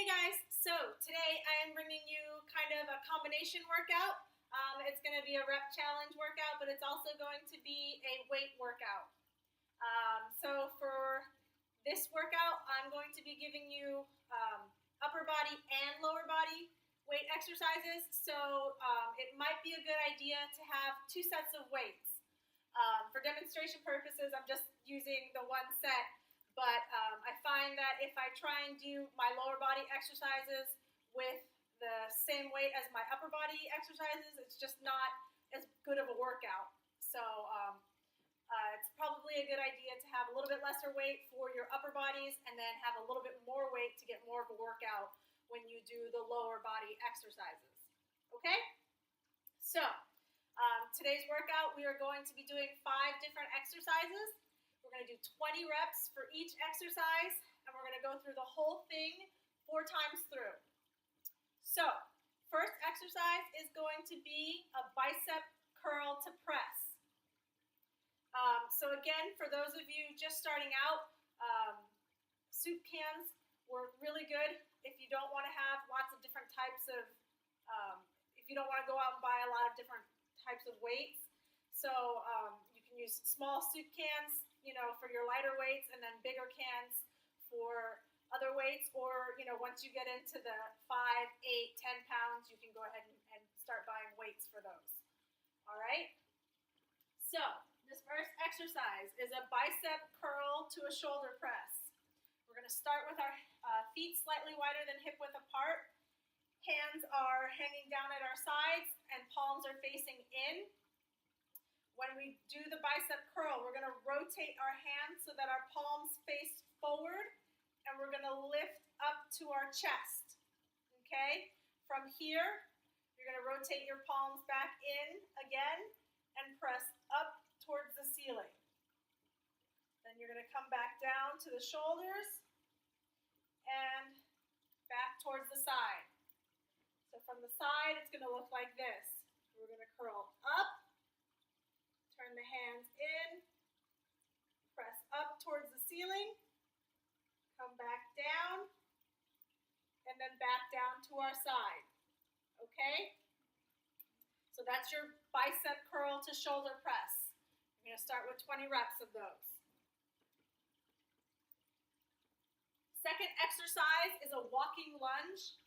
Guys, so today I am bringing you kind of a combination workout. It's going to be a rep challenge workout, but it's also going to be a weight workout. So for this workout, I'm going to be giving you upper body and lower body weight exercises. So it might be a good idea to have two sets of weights. For demonstration purposes, I'm just using the one set. But I find that if I try and do my lower body exercises with the same weight as my upper body exercises, it's just not as good of a workout. So it's probably a good idea to have a little bit lesser weight for your upper bodies and then have a little bit more weight to get more of a workout when you do the lower body exercises. Okay? So today's workout, we are going to be doing 5 different exercises. We're going to do 20 reps for each exercise, and we're going to go through the whole thing 4 times through. So, first exercise is going to be a bicep curl to press. So again, for those of you just starting out, soup cans work really good if you don't want to have lots of different types of, if you don't want to go out and buy a lot of different types of weights. So you can use small soup cans, for your lighter weights, and then bigger cans for other weights, or, once you get into the 5, 8, 10 pounds, you can go ahead and start buying weights for those. All right? So, this first exercise is a bicep curl to a shoulder press. We're going to start with our feet slightly wider than hip width apart. Hands are hanging down at our sides, and palms are facing in. When we do the bicep curl, we're going to rotate our hands so that our palms face forward, and we're going to lift up to our chest, okay? From here, you're going to rotate your palms back in again and press up towards the ceiling. Then you're going to come back down to the shoulders and back towards the side. So from the side, it's going to look like this. We're going to curl up. Turn the hands in, press up towards the ceiling, come back down, and then back down to our side, okay? So that's your bicep curl to shoulder press. We're going to start with 20 reps of those. Second exercise is a walking lunge,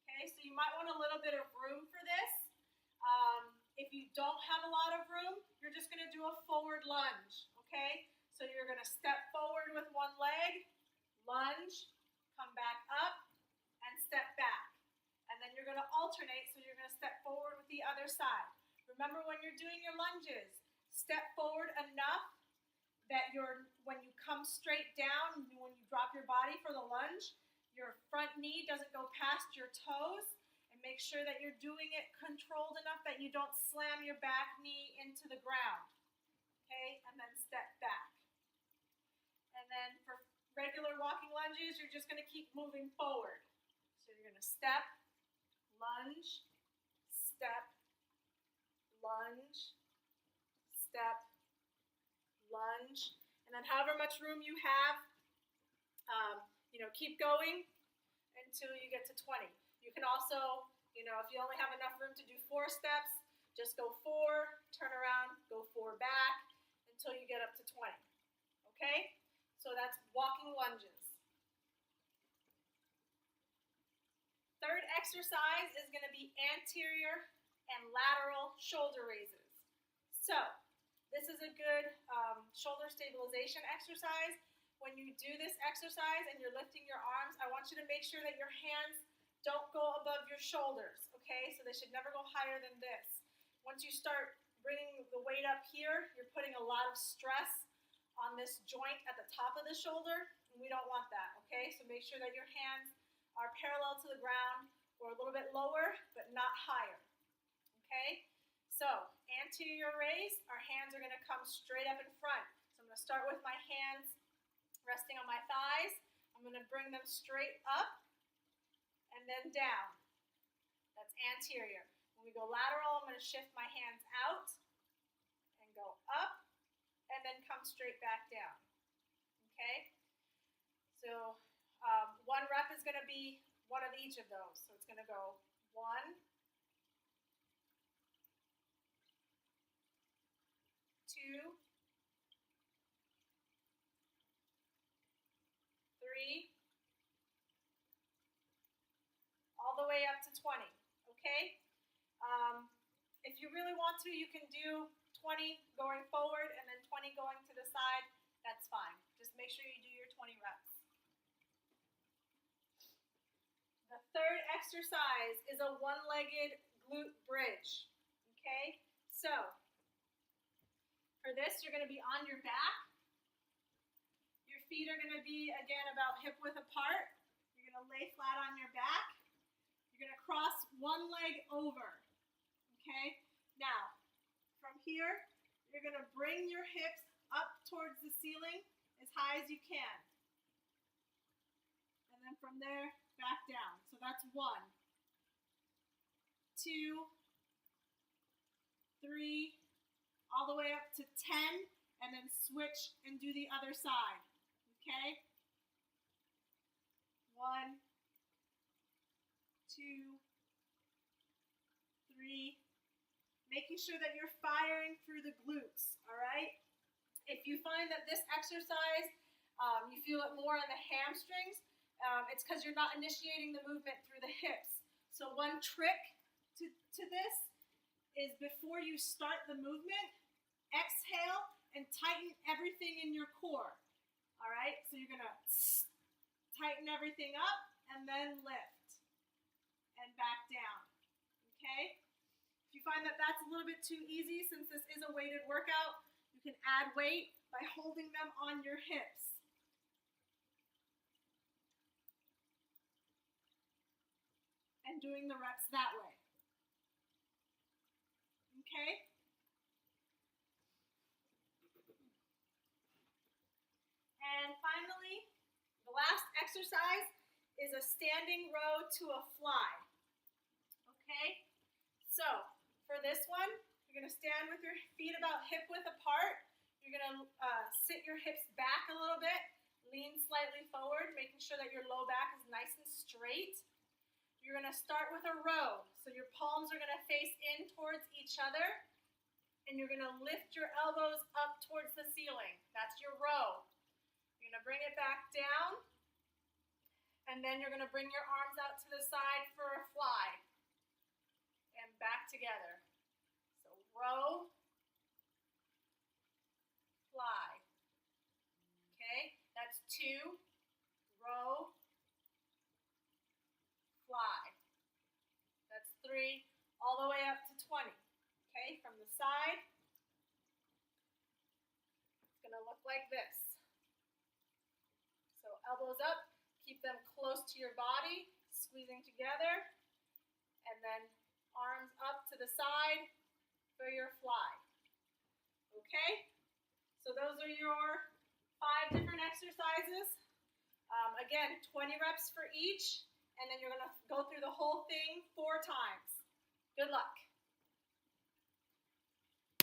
okay? So you might want a little bit of room for this. If you don't have a lot of room, you're just going to do a forward lunge, okay? So you're going to step forward with one leg, lunge, come back up, and step back. And then you're going to alternate, so you're going to step forward with the other side. Remember, when you're doing your lunges, step forward enough that when you come straight down, when you drop your body for the lunge, your front knee doesn't go past your toes. Make sure that you're doing it controlled enough that you don't slam your back knee into the ground, okay? And then step back. And then for regular walking lunges, you're just going to keep moving forward. So you're going to step, lunge, step, lunge, step, lunge. And then however much room you have, keep going until you get to 20. You can also, if you only have enough room to do 4 steps, just go 4, turn around, go 4 back until you get up to 20. Okay? So that's walking lunges. Third exercise is going to be anterior and lateral shoulder raises. So this is a good shoulder stabilization exercise. When you do this exercise and you're lifting your arms, I want you to make sure that your hands don't go above your shoulders, okay? So they should never go higher than this. Once you start bringing the weight up here, you're putting a lot of stress on this joint at the top of the shoulder, and we don't want that, okay? So make sure that your hands are parallel to the ground or a little bit lower, but not higher, okay? So anterior raise, our hands are gonna come straight up in front. So I'm gonna start with my hands resting on my thighs. I'm gonna bring them straight up and then down. That's anterior. When we go lateral, I'm going to shift my hands out and go up and then come straight back down. Okay? So 1 rep is going to be one of each of those. So it's going to go 1, 2, 3, all the way up to 20, okay? If you really want to, you can do 20 going forward and then 20 going to the side. That's fine. Just make sure you do your 20 reps. The third exercise is a one-legged glute bridge, okay? So, for this, you're going to be on your back. Your feet are going to be, again, about hip-width apart. You're going to lay flat on your back. You're going to cross one leg over, okay? Now, from here, you're going to bring your hips up towards the ceiling as high as you can. And then from there, back down. So that's 1, 2, 3, all the way up to 10, and then switch and do the other side, okay? 1, 2, 3, making sure that you're firing through the glutes, all right? If you find that this exercise, you feel it more on the hamstrings, it's because you're not initiating the movement through the hips. So one trick to this is before you start the movement, exhale and tighten everything in your core, all right? So you're going to tighten everything up and then lift and back down, okay? If you find that that's a little bit too easy, since this is a weighted workout, you can add weight by holding them on your hips. And doing the reps that way. Okay? And finally, the last exercise is a standing row to a fly. Okay? So, for this one, you're going to stand with your feet about hip-width apart. You're going to sit your hips back a little bit, lean slightly forward, making sure that your low back is nice and straight. You're going to start with a row. So your palms are going to face in towards each other, and you're going to lift your elbows up towards the ceiling. That's your row. You're going to bring it back down, and then you're going to bring your arms out to the side for a fly, and back together. So row, fly. Okay, that's 2, row, fly. That's 3, all the way up to 20. Okay, from the side, it's going to look like this. So elbows up, keep them close to your body, squeezing together, and then arms up to the side for your fly. Okay, so those are your 5 different exercises. Again, 20 reps for each. And then you're going to go through the whole thing 4 times. Good luck.